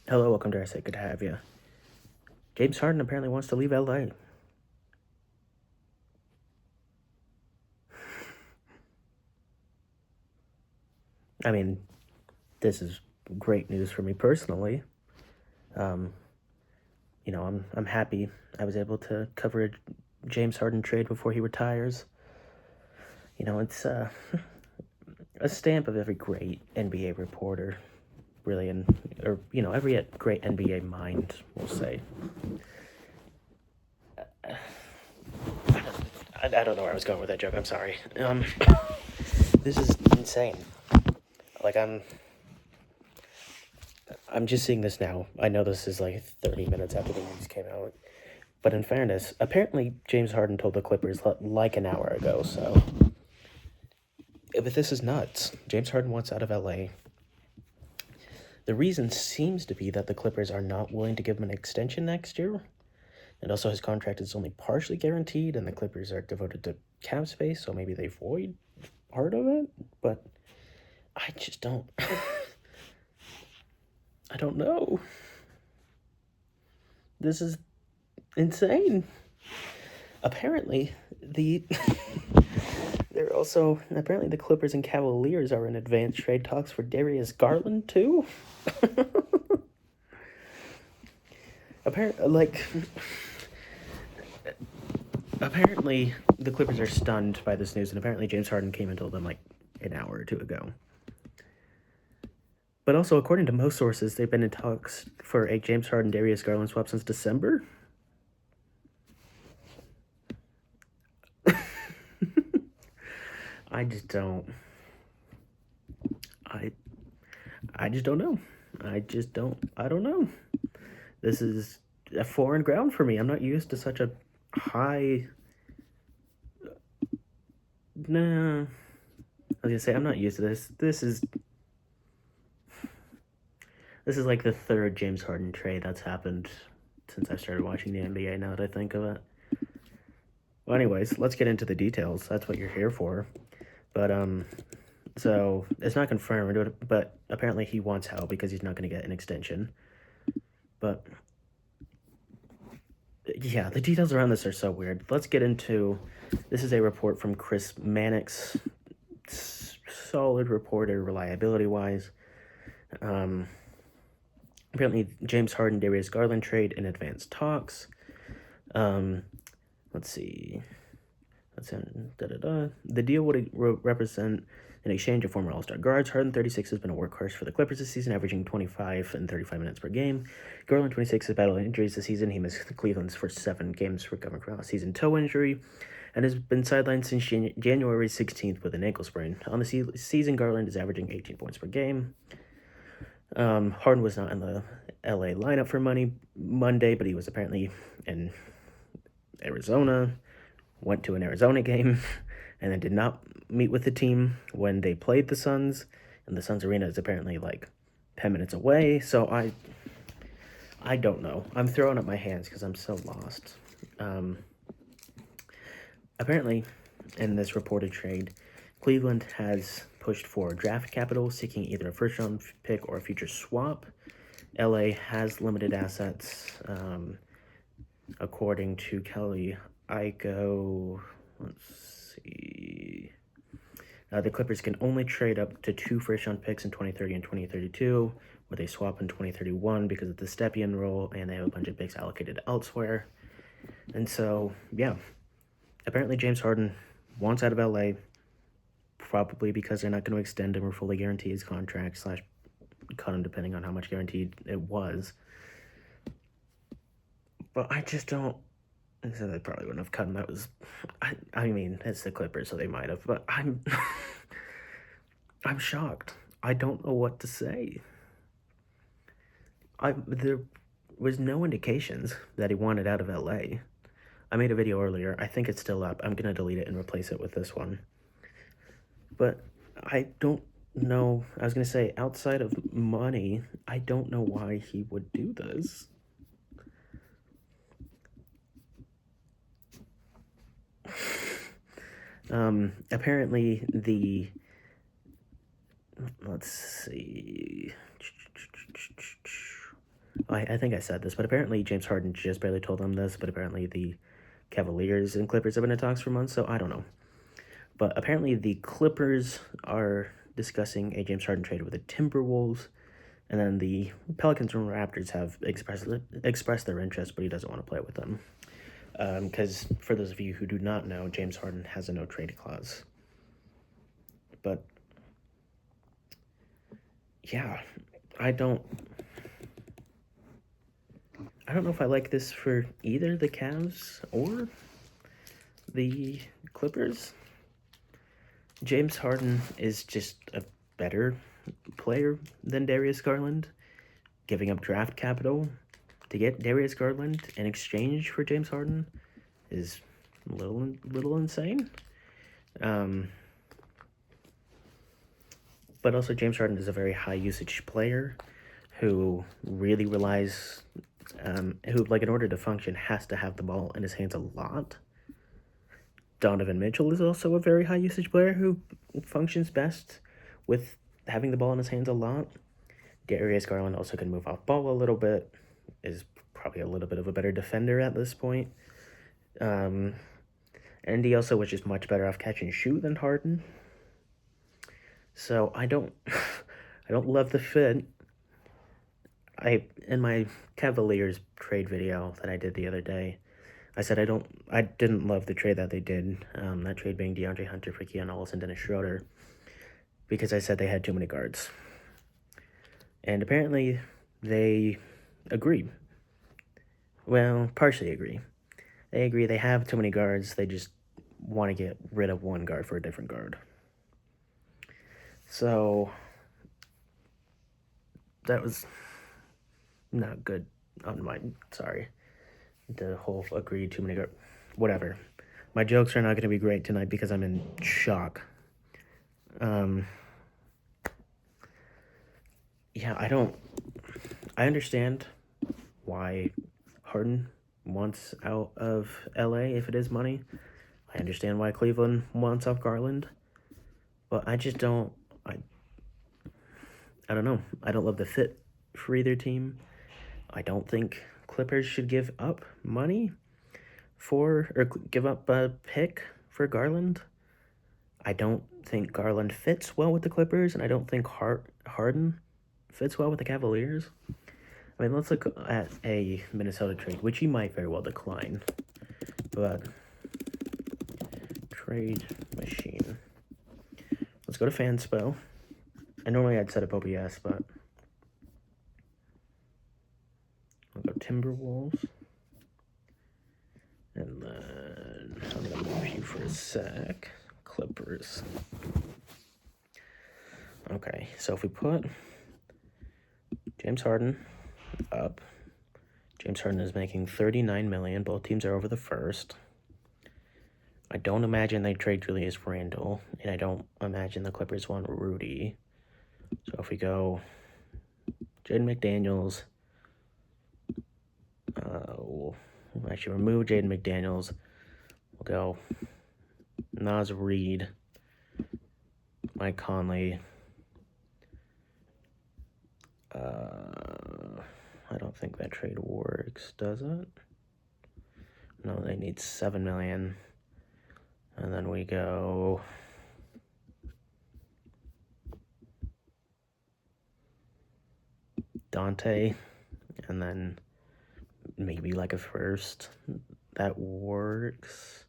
Hello, welcome to our site. Good to have you. James Harden apparently wants to leave LA. I mean, this is great news for me personally. I'm happy I was able to cover a James Harden trade before he retires. It's a stamp of every great NBA reporter, really, every great NBA mind, we'll say. I don't know where I was going with that joke. I'm sorry. This is insane. Like I'm just seeing this now. I know this is like 30 minutes after the news came out. But in fairness, apparently James Harden told the Clippers like an hour ago, so. But this is nuts. James Harden wants out of LA. The reason seems to be that the Clippers are not willing to give him an extension next year. And also his contract is only partially guaranteed, and the Clippers are devoted to cap space, so maybe they void part of it. But I just don't. I don't know. This is insane. Apparently, apparently the Clippers and Cavaliers are in advanced trade talks for Darius Garland too. Apparently the Clippers are stunned by this news, and apparently James Harden came and told them like an hour or two ago. But also, according to most sources, they've been in talks for a James Harden Darius Garland swap since December. I just don't. I just don't know. I don't know. This is a foreign ground for me. I'm not used to such a high. Nah. I was gonna say I'm not used to this. This is like the third James Harden trade that's happened since I started watching the NBA. Now that I think of it. Well, anyways, let's get into the details. That's what you're here for. But so it's not confirmed, but apparently he wants out because he's not going to get an extension. But yeah, the details around this are so weird. Let's get into. This is a report from Chris Mannix. Solid reporter, reliability-wise. Apparently, James Harden, Darius Garland trade in advanced talks. Let's see. The deal would represent an exchange of former All-Star guards. Harden, 36, has been a workhorse for the Clippers this season, averaging 25 and 35 minutes per game. Garland, 26, has battled injuries this season. He missed Cleveland's first 7 games recovering from a season toe injury and has been sidelined since January 16th with an ankle sprain. On the season, Garland is averaging 18 points per game. Harden was not in the LA lineup for Monday, but he was apparently in Arizona, went to an Arizona game, and then did not meet with the team when they played the Suns, and the Suns arena is apparently like 10 minutes away, so I don't know. I'm throwing up my hands because I'm so lost. Apparently, in this reported trade, Cleveland has pushed for draft capital, seeking either a first-round pick or a future swap. LA has limited assets, according to Kelly Iko. Let's see. The Clippers can only trade up to 2 first-round picks in 2030 and 2032, where they swap in 2031 because of the Stepien rule, and they have a bunch of picks allocated elsewhere. And so, yeah. Apparently James Harden wants out of LA, probably because they're not going to extend him or fully guarantee his contract / cut him depending on how much guaranteed it was. But I just don't. So they probably wouldn't have cut him. That was, I mean, it's the Clippers, so they might have. But I'm shocked. I don't know what to say. There was no indications that he wanted out of LA. I made a video earlier. I think it's still up. I'm going to delete it and replace it with this one. But I don't know. I was going to say, outside of money, I don't know why he would do this. Apparently let's see. I think I said this, but apparently James Harden just barely told them this, but apparently the Cavaliers and Clippers have been in talks for months, so I don't know. But apparently the Clippers are discussing a James Harden trade with the Timberwolves, and then the Pelicans and Raptors have expressed their interest, but he doesn't want to play with them. Because for those of you who do not know, James Harden has a no-trade clause. But, yeah, I don't know if I like this for either the Cavs or the Clippers. James Harden is just a better player than Darius Garland. Giving up draft capital to get Darius Garland in exchange for James Harden is a little insane. But also James Harden is a very high usage player who really relies, who, like, in order to function, has to have the ball in his hands a lot. Donovan Mitchell is also a very high usage player who functions best with having the ball in his hands a lot. Darius Garland also can move off ball a little bit, is probably a little bit of a better defender at this point. And he also was just much better off catch and shoot than Harden. So I don't love the fit. In my Cavaliers trade video that I did the other day, I said I didn't love the trade that they did. That trade being DeAndre Hunter for Keon Ellis and Dennis Schroeder, because I said they had too many guards. And apparently they agree. Well, partially agree. They agree they have too many guards. They just want to get rid of one guard for a different guard. So that was not good on my, sorry. The whole agreed too many guards. Whatever. My jokes are not going to be great tonight because I'm in shock. Yeah, I understand why Harden wants out of LA if it is money. I understand why Cleveland wants off Garland. But I just don't, I don't know. I don't love the fit for either team. I don't think Clippers should give up money give up a pick for Garland. I don't think Garland fits well with the Clippers, and I don't think Harden fits well with the Cavaliers. I mean, let's look at a Minnesota trade, which he might very well decline. But trade machine. Let's go to Fanspo. And normally I'd set up OBS, but I'll go Timberwolves. And then I'm going to move you for a sec. Clippers. Okay, so if we put James Harden up, James Harden is making $39 million. Both teams are over the first. I don't imagine they trade Julius Randle, and I don't imagine the Clippers want Rudy. So if we go Jaden McDaniels, we'll actually remove Jaden McDaniels. We'll go Naz Reid, Mike Conley. I don't think that trade works, does it? No, they need $7 million. And then we go Dante, and then maybe like a first. That works.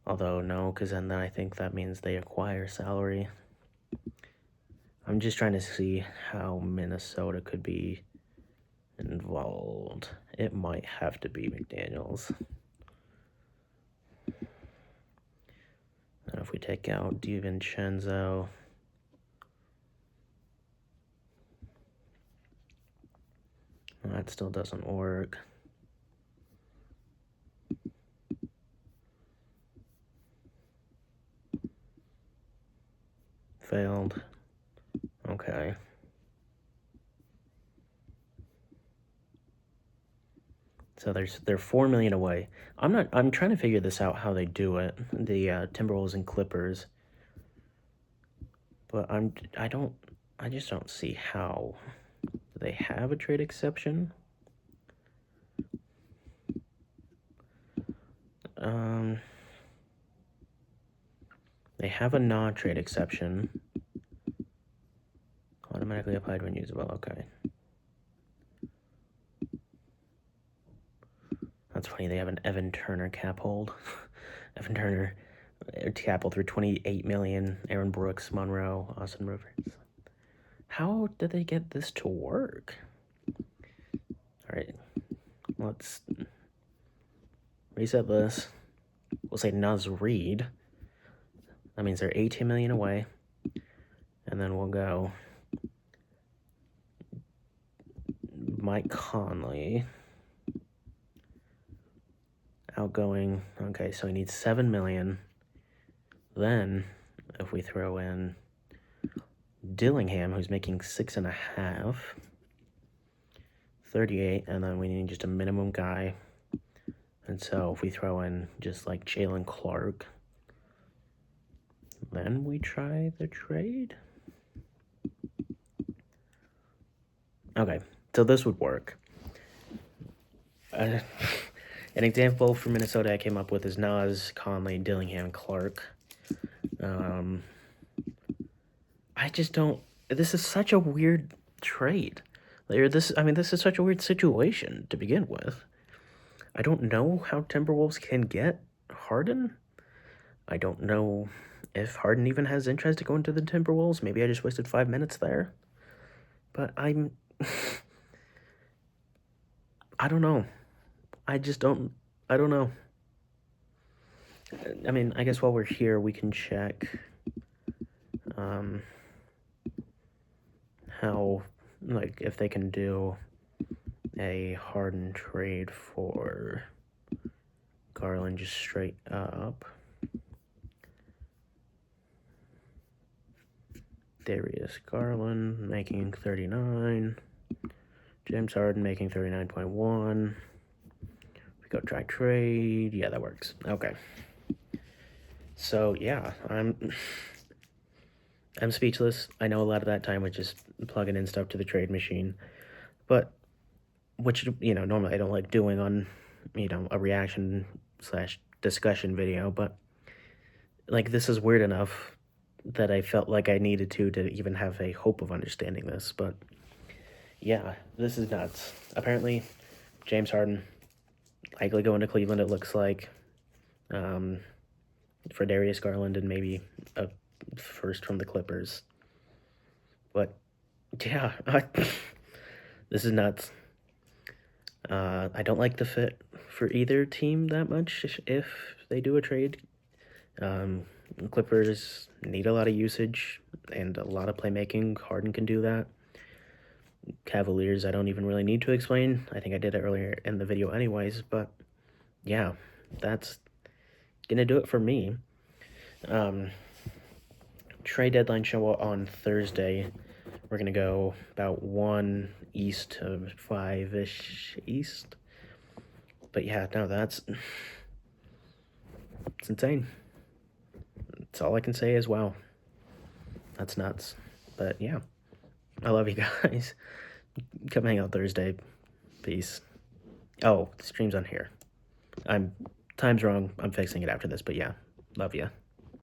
Although, no, because then I think that means they acquire salary. I'm just trying to see how Minnesota could be involved. It might have to be McDaniels. And if we take out DiVincenzo, that still doesn't work. Failed. Okay. So they're $4 million away. I'm trying to figure this out how they do it. The Timberwolves and Clippers. But I just don't see how Do they have a trade exception? They have a non-trade exception. Automatically applied when usable. Okay. That's funny. They have an Evan Turner cap hold. Evan Turner cap hold through 28 million. Aaron Brooks, Monroe, Austin Rivers. How did they get this to work? All right, let's reset this. We'll say Naz Reid. That means they're 18 million away. And then we'll go Mike Conley. Outgoing. Okay, so he needs 7 million. Then, if we throw in Dillingham, who's making 6.5, 38, and then we need just a minimum guy. And so if we throw in just like Jalen Clark, then we try the trade. Okay, so this would work. An example for Minnesota I came up with is Naz, Conley, Dillingham, Clark. I just don't. This is such a weird trade. This is such a weird situation to begin with. I don't know how Timberwolves can get Harden. I don't know if Harden even has interest to go into the Timberwolves. Maybe I just wasted 5 minutes there. But I don't know. I don't know. I mean, I guess while we're here, we can check how, like, if they can do a Harden trade for Garland just straight up. Darius Garland making 39. James Harden making 39.1. We go try trade. Yeah, that works. Okay. So yeah, I'm speechless. I know a lot of that time was just plugging in stuff to the trade machine, but which, normally I don't like doing on, a reaction / discussion video, but like this is weird enough that I felt like I needed to even have a hope of understanding this. But yeah, this is nuts. Apparently, James Harden likely going to Cleveland, it looks like, for Darius Garland and maybe a first from the Clippers. But yeah, this is nuts. I don't like the fit for either team that much if they do a trade. Clippers need a lot of usage and a lot of playmaking. Harden can do that. Cavaliers, I don't even really need to explain. I think I did it earlier in the video anyways, but yeah, that's gonna do it for me. Trade deadline show on Thursday. We're gonna go about 1 east to 5-ish east. But yeah, no, it's insane. That's all I can say is wow. That's nuts. But yeah, I love you guys. Come hang out Thursday. Peace. Oh, the stream's on here. Time's wrong. I'm fixing it after this, but yeah, love ya.